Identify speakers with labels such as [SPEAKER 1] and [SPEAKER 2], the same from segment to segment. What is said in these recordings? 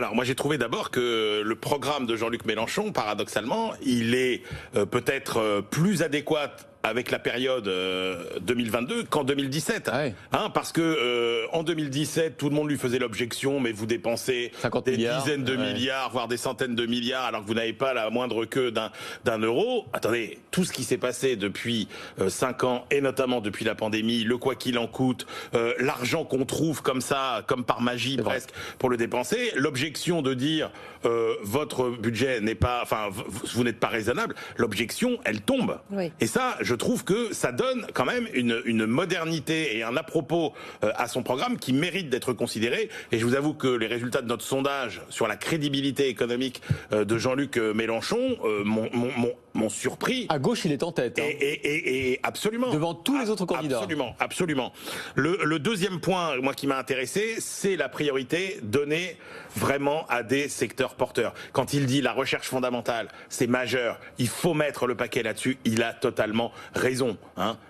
[SPEAKER 1] Alors moi j'ai trouvé d'abord que le programme de Jean-Luc Mélenchon, paradoxalement, il est peut-être plus adéquat avec la période 2022 qu'en 2017.
[SPEAKER 2] Ah ouais.
[SPEAKER 1] Parce que en 2017, tout le monde lui faisait l'objection, mais vous dépensez
[SPEAKER 2] 50
[SPEAKER 1] des
[SPEAKER 2] milliards,
[SPEAKER 1] dizaines de milliards, voire des centaines de milliards, alors que vous n'avez pas la moindre queue d'un euro. Attendez, tout ce qui s'est passé depuis 5 ans, et notamment depuis la pandémie, le quoi qu'il en coûte, l'argent qu'on trouve comme ça, comme par magie presque, pour le dépenser, l'objection de dire votre budget n'est pas, enfin vous n'êtes pas raisonnable, l'objection elle tombe.
[SPEAKER 3] Oui.
[SPEAKER 1] Et ça, je trouve que ça donne quand même une modernité et un à-propos à son programme qui mérite d'être considéré. Et je vous avoue que les résultats de notre sondage sur la crédibilité économique de Jean-Luc Mélenchon m'ont surpris.
[SPEAKER 2] À gauche, il est en tête.
[SPEAKER 1] Et absolument.
[SPEAKER 2] Devant tous les autres candidats.
[SPEAKER 1] Absolument, absolument. Le deuxième point, moi, qui m'a intéressé, c'est la priorité donnée vraiment à des secteurs porteurs. Quand il dit la recherche fondamentale, c'est majeur, il faut mettre le paquet là-dessus, il a totalement raison.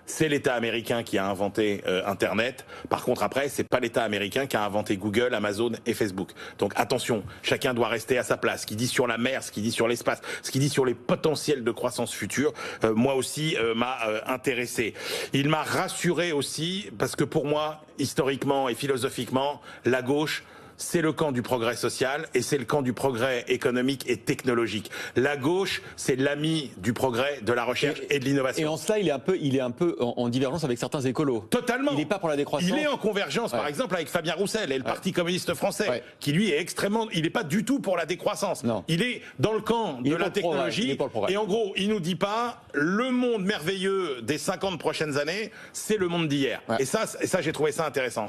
[SPEAKER 1] C'est l'État américain qui a inventé Internet. Par contre, après, c'est pas l'État américain qui a inventé Google, Amazon et Facebook. Donc attention, chacun doit rester à sa place. Ce qu'il dit sur la mer, ce qu'il dit sur l'espace, ce qu'il dit sur les potentiels de croissance future, moi aussi m'a intéressé. Il m'a rassuré aussi parce que pour moi, historiquement et philosophiquement, la gauche, c'est le camp du progrès social et c'est le camp du progrès économique et technologique. La gauche, c'est l'ami du progrès, de la recherche et de l'innovation.
[SPEAKER 2] Et en cela, il est un peu en divergence avec certains écolos.
[SPEAKER 1] Totalement.
[SPEAKER 2] Il n'est pas pour la décroissance.
[SPEAKER 1] Il est en convergence, par exemple, avec Fabien Roussel et le Parti communiste français, qui lui est extrêmement... Il n'est pas du tout pour la décroissance.
[SPEAKER 2] Non.
[SPEAKER 1] Il est dans le camp de la technologie. Et en gros, il nous dit pas, le monde merveilleux des 50 prochaines années, c'est le monde d'hier. Et ça, j'ai trouvé ça intéressant.